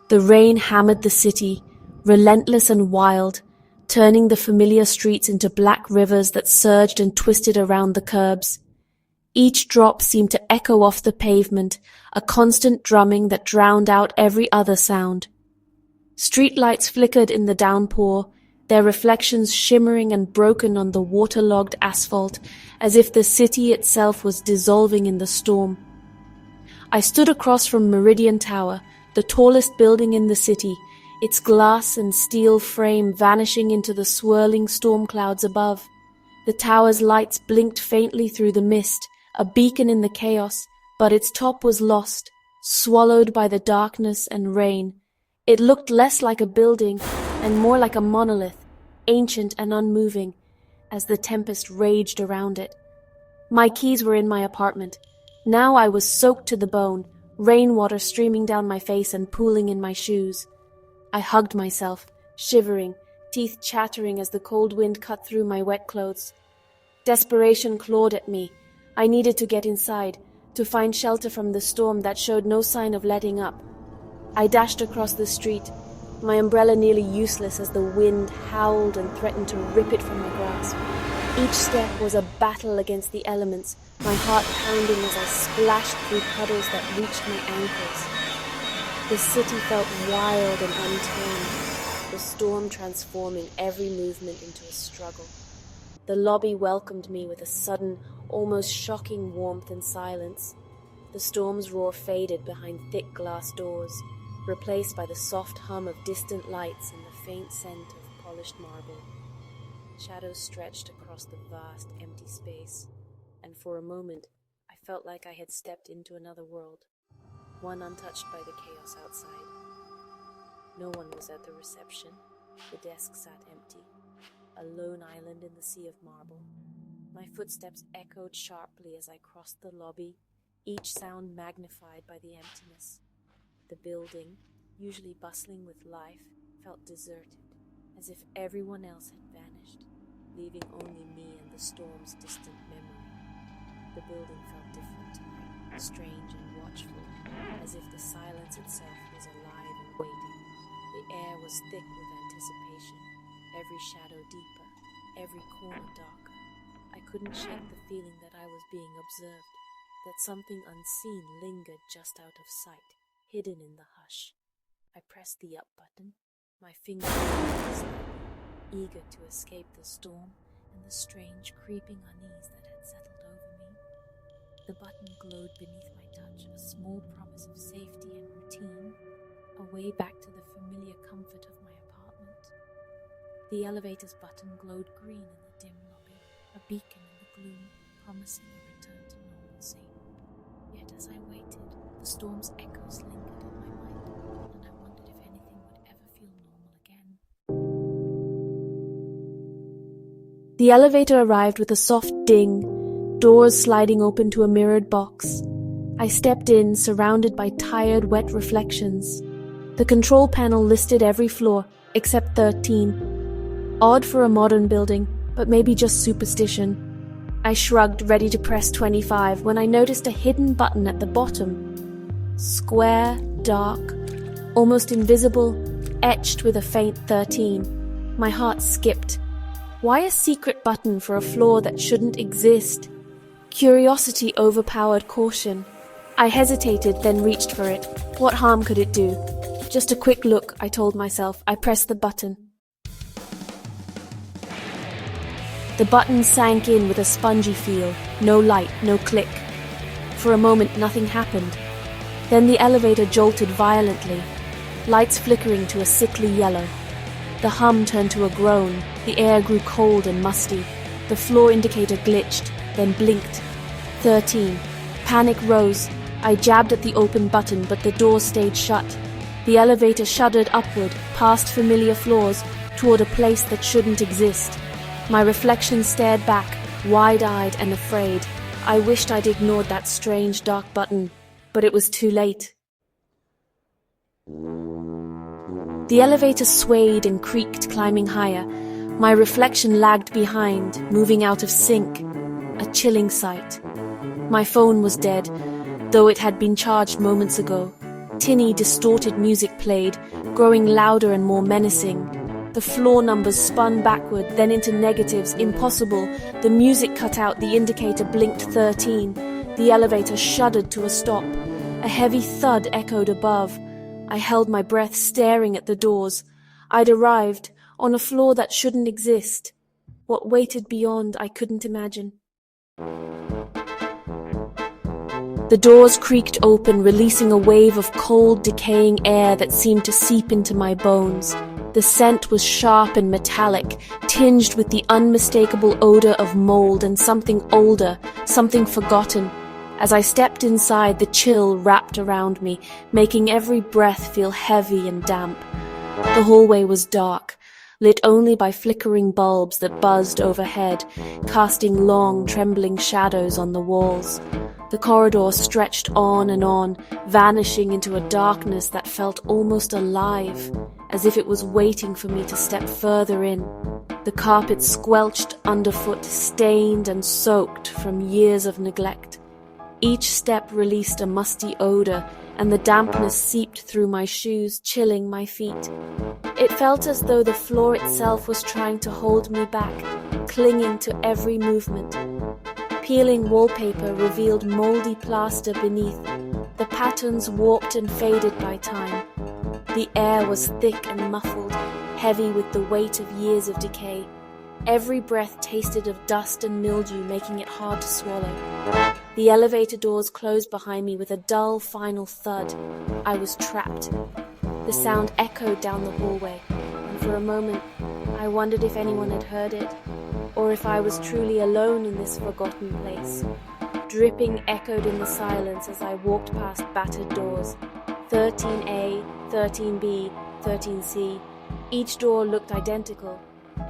The rain hammered the city, relentless and wild, turning the familiar streets into black rivers that surged and twisted around the curbs. Each drop seemed to echo off the pavement, a constant drumming that drowned out every other sound. Streetlights flickered in the downpour, their reflections shimmering and broken on the waterlogged asphalt, as if the city itself was dissolving in the storm. I stood across from Meridian Tower, the tallest building in the city, its glass and steel frame vanishing into the swirling storm clouds above. The tower's lights blinked faintly through the mist, a beacon in the chaos, but its top was lost, swallowed by the darkness and rain. It looked less like a building and more like a monolith, ancient and unmoving, as the tempest raged around it. My keys were in my apartment. Now I was soaked to the bone, rainwater streaming down my face and pooling in my shoes. I hugged myself, shivering, teeth chattering as the cold wind cut through my wet clothes. Desperation clawed at me. I needed to get inside, to find shelter from the storm that showed no sign of letting up. I dashed across the street, my umbrella nearly useless as the wind howled and threatened to rip it from my grasp. Each step was a battle against the elements, my heart pounding as I splashed through puddles that reached my ankles. The city felt wild and untamed, the storm transforming every movement into a struggle. The lobby welcomed me with a sudden, almost shocking warmth and silence. The storm's roar faded behind thick glass doors, replaced by the soft hum of distant lights and the faint scent of polished marble. Shadows stretched across the vast, empty space, and for a moment I felt like I had stepped into another world, one untouched by the chaos outside. No one was at the reception. The desk sat empty, a lone island in the sea of marble. My footsteps echoed sharply as I crossed the lobby, each sound magnified by the emptiness. The building, usually bustling with life, felt deserted, as if everyone else had vanished, leaving only me and the storm's distant memory. The building felt different tonight, strange and watchful, as if the silence itself was alive and waiting. The air was thick with anticipation, every shadow deeper, every corner darker. I couldn't shake the feeling that I was being observed, that something unseen lingered just out of sight, hidden in the hush. I pressed the up button, my fingers slightly, eager to escape the storm and the strange creeping unease that had settled over me. The button glowed beneath my touch, a small promise of safety and routine, a way back to the familiar comfort of my apartment. The elevator's button glowed green in the dim lobby, a beacon in the gloom, promising a return to normalcy. Yet as I waited, the storm's echoes lingered in my mind, and I wondered if anything would ever feel normal again. The elevator arrived with a soft ding, doors sliding open to a mirrored box. I stepped in, surrounded by tired, wet reflections. The control panel listed every floor, except 13. Odd for a modern building, but maybe just superstition. I shrugged, ready to press 25, when I noticed a hidden button at the bottom. Square, dark, almost invisible, etched with a faint 13. My heart skipped. Why a secret button for a floor that shouldn't exist? Curiosity overpowered caution. I hesitated, then reached for it. What harm could it do? Just a quick look, I told myself. I pressed the button. The button sank in with a spongy feel. No light, no click. For a moment, nothing happened. Then the elevator jolted violently, lights flickering to a sickly yellow. The hum turned to a groan. The air grew cold and musty. The floor indicator glitched, then blinked. 13. Panic rose. I jabbed at the open button, but the door stayed shut. The elevator shuddered upward, past familiar floors, toward a place that shouldn't exist. My reflection stared back, wide-eyed and afraid. I wished I'd ignored that strange dark button, but it was too late. The elevator swayed and creaked, climbing higher. My reflection lagged behind, moving out of sync. A chilling sight. My phone was dead, though it had been charged moments ago. Tinny, distorted music played, growing louder and more menacing. The floor numbers spun backward, then into negatives. Impossible. The music cut out, the indicator blinked 13. The elevator shuddered to a stop. A heavy thud echoed above. I held my breath, staring at the doors. I'd arrived, on a floor that shouldn't exist. What waited beyond, I couldn't imagine. The doors creaked open, releasing a wave of cold, decaying air that seemed to seep into my bones. The scent was sharp and metallic, tinged with the unmistakable odor of mold and something older, something forgotten. As I stepped inside, the chill wrapped around me, making every breath feel heavy and damp. The hallway was dark, lit only by flickering bulbs that buzzed overhead, casting long, trembling shadows on the walls. The corridor stretched on, vanishing into a darkness that felt almost alive, as if it was waiting for me to step further in. The carpet squelched underfoot, stained and soaked from years of neglect. Each step released a musty odor, and the dampness seeped through my shoes, chilling my feet. It felt as though the floor itself was trying to hold me back, clinging to every movement. Peeling wallpaper revealed moldy plaster beneath, the patterns warped and faded by time. The air was thick and muffled, heavy with the weight of years of decay. Every breath tasted of dust and mildew, making it hard to swallow. The elevator doors closed behind me with a dull, final thud. I was trapped. The sound echoed down the hallway, and for a moment, I wondered if anyone had heard it, or if I was truly alone in this forgotten place. Dripping echoed in the silence as I walked past battered doors. 13A, 13B, 13C. Each door looked identical,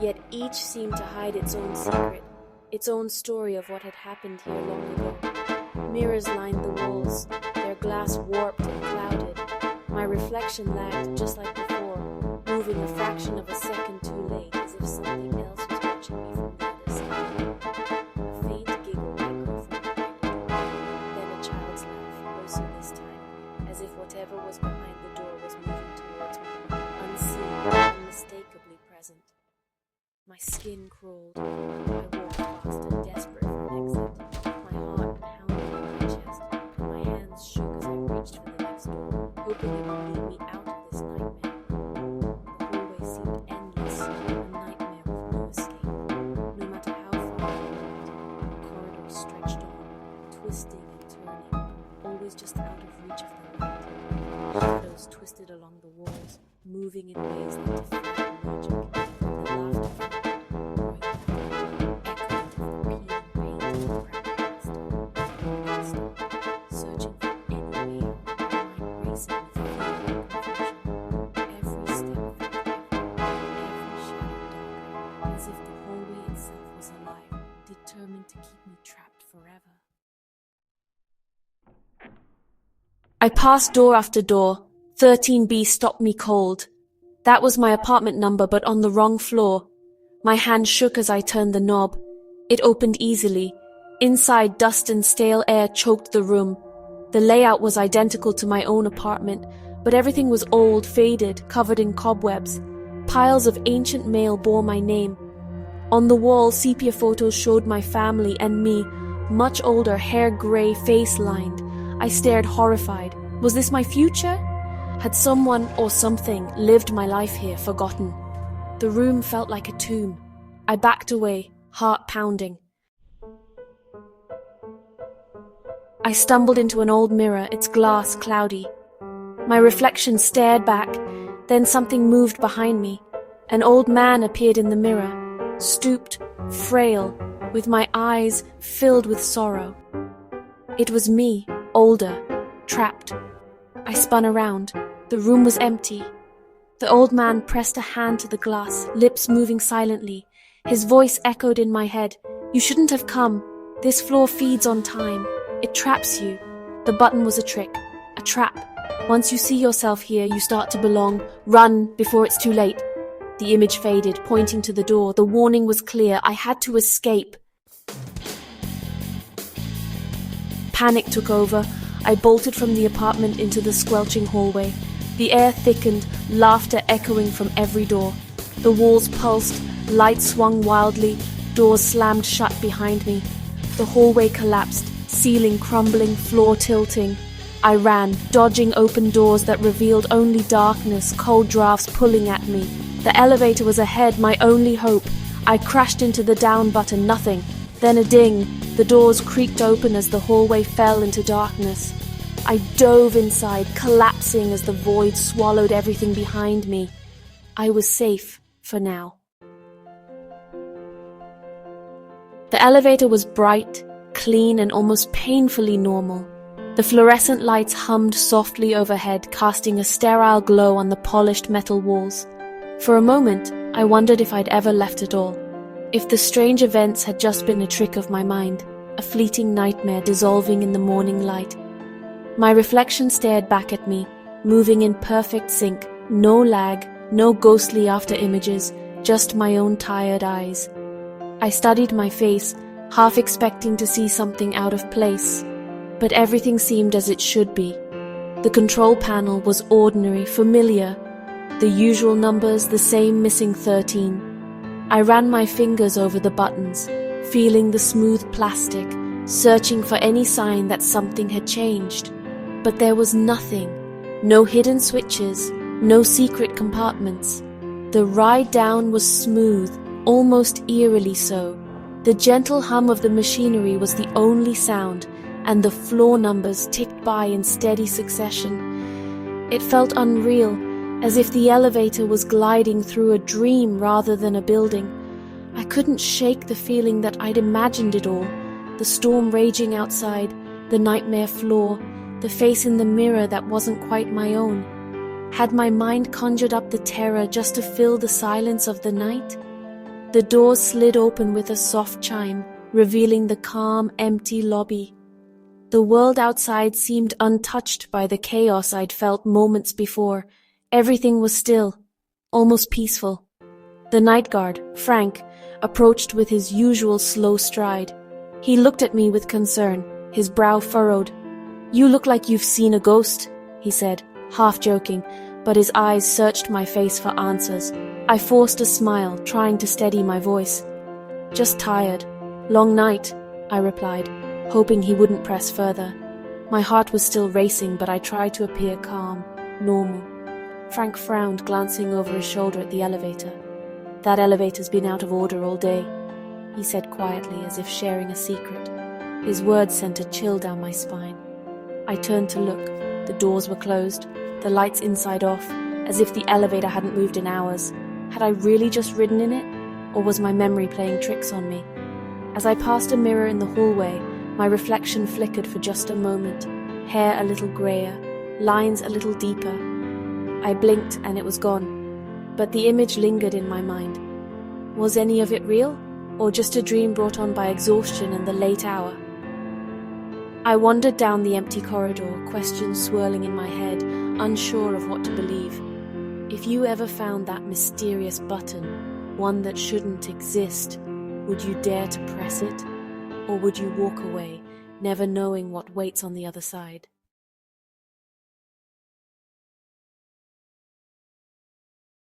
yet each seemed to hide its own secret, its own story of what had happened here long ago. Mirrors lined the walls, their glass warped and clouded. My reflection lagged just like before, moving a fraction of a second too late, as if something else was watching me from the other side. A faint giggle echoed from behind the door, then a child's laugh, closer this time, as if whatever was behind the door was moving towards me, unseen, unmistakably present. My skin crawled. I walked fast and desperate for an exit. My heart pounded in my chest, and my hands shook as I reached for the next door, hoping it would lead me out of this nightmare. The hallway seemed endless, a nightmare with no escape. No matter how far I went, the corridor stretched on, twisting and turning, always just out of reach of the light. Shadows twisted along the walls, moving in ways that defied logic. The laughter searching for any way out, my mind racing with fear and confusion. Every step felt heavy, every shadow darker, as if the hallway itself was alive, determined to keep me trapped forever. I passed door after door. 13B stopped me cold. That was my apartment number, but on the wrong floor. My hand shook as I turned the knob. It opened easily. Inside, dust and stale air choked the room. The layout was identical to my own apartment, but everything was old, faded, covered in cobwebs. Piles of ancient mail bore my name. On the wall, sepia photos showed my family and me, much older, hair grey, face lined. I stared horrified. Was this my future? Had someone or something lived my life here, forgotten? The room felt like a tomb. I backed away, heart pounding. I stumbled into an old mirror, its glass cloudy. My reflection stared back, then something moved behind me. An old man appeared in the mirror, stooped, frail, with my eyes filled with sorrow. It was me, older, trapped. I spun around. The room was empty. The old man pressed a hand to the glass, lips moving silently. His voice echoed in my head. You shouldn't have come. This floor feeds on time. It traps you. The button was a trick, a trap. Once you see yourself here, you start to belong. Run before it's too late. The image faded, pointing to the door. The warning was clear. I had to escape. Panic took over. I bolted from the apartment into the squelching hallway. The air thickened, laughter echoing from every door. The walls pulsed, lights swung wildly, doors slammed shut behind me. The hallway collapsed, ceiling crumbling, floor tilting. I ran, dodging open doors that revealed only darkness, cold drafts pulling at me. The elevator was ahead, my only hope. I crashed into the down button, nothing. Then a ding. The doors creaked open as the hallway fell into darkness. I dove inside, collapsing as the void swallowed everything behind me. I was safe for now. The elevator was bright, clean, and almost painfully normal. The fluorescent lights hummed softly overhead, casting a sterile glow on the polished metal walls. For a moment, I wondered if I'd ever left at all. If the strange events had just been a trick of my mind, a fleeting nightmare dissolving in the morning light. My reflection stared back at me, moving in perfect sync, no lag, no ghostly after images, just my own tired eyes. I studied my face, half expecting to see something out of place, but everything seemed as it should be. The control panel was ordinary, familiar, the usual numbers, the same missing 13. I ran my fingers over the buttons, feeling the smooth plastic, searching for any sign that something had changed. But there was nothing, no hidden switches, no secret compartments. The ride down was smooth, almost eerily so. The gentle hum of the machinery was the only sound, and the floor numbers ticked by in steady succession. It felt unreal, as if the elevator was gliding through a dream rather than a building. I couldn't shake the feeling that I'd imagined it all, the storm raging outside, the nightmare floor, the face in the mirror that wasn't quite my own. Had my mind conjured up the terror just to fill the silence of the night? The doors slid open with a soft chime, revealing the calm, empty lobby. The world outside seemed untouched by the chaos I'd felt moments before. Everything was still, almost peaceful. The night guard, Frank, approached with his usual slow stride. He looked at me with concern, his brow furrowed. "You look like you've seen a ghost," he said, half joking, but his eyes searched my face for answers. I forced a smile, trying to steady my voice. "Just tired. Long night," I replied, hoping he wouldn't press further. My heart was still racing, but I tried to appear calm, normal. Frank frowned, glancing over his shoulder at the elevator. "That elevator's been out of order all day," he said quietly, as if sharing a secret. His words sent a chill down my spine. I turned to look. The doors were closed, the lights inside off, as if the elevator hadn't moved in hours. Had I really just ridden in it, or was my memory playing tricks on me? As I passed a mirror in the hallway, my reflection flickered for just a moment, hair a little grayer, lines a little deeper. I blinked and it was gone, but the image lingered in my mind. Was any of it real, or just a dream brought on by exhaustion and the late hour? I wandered down the empty corridor, questions swirling in my head, unsure of what to believe. If you ever found that mysterious button, one that shouldn't exist, would you dare to press it? Or would you walk away, never knowing what waits on the other side?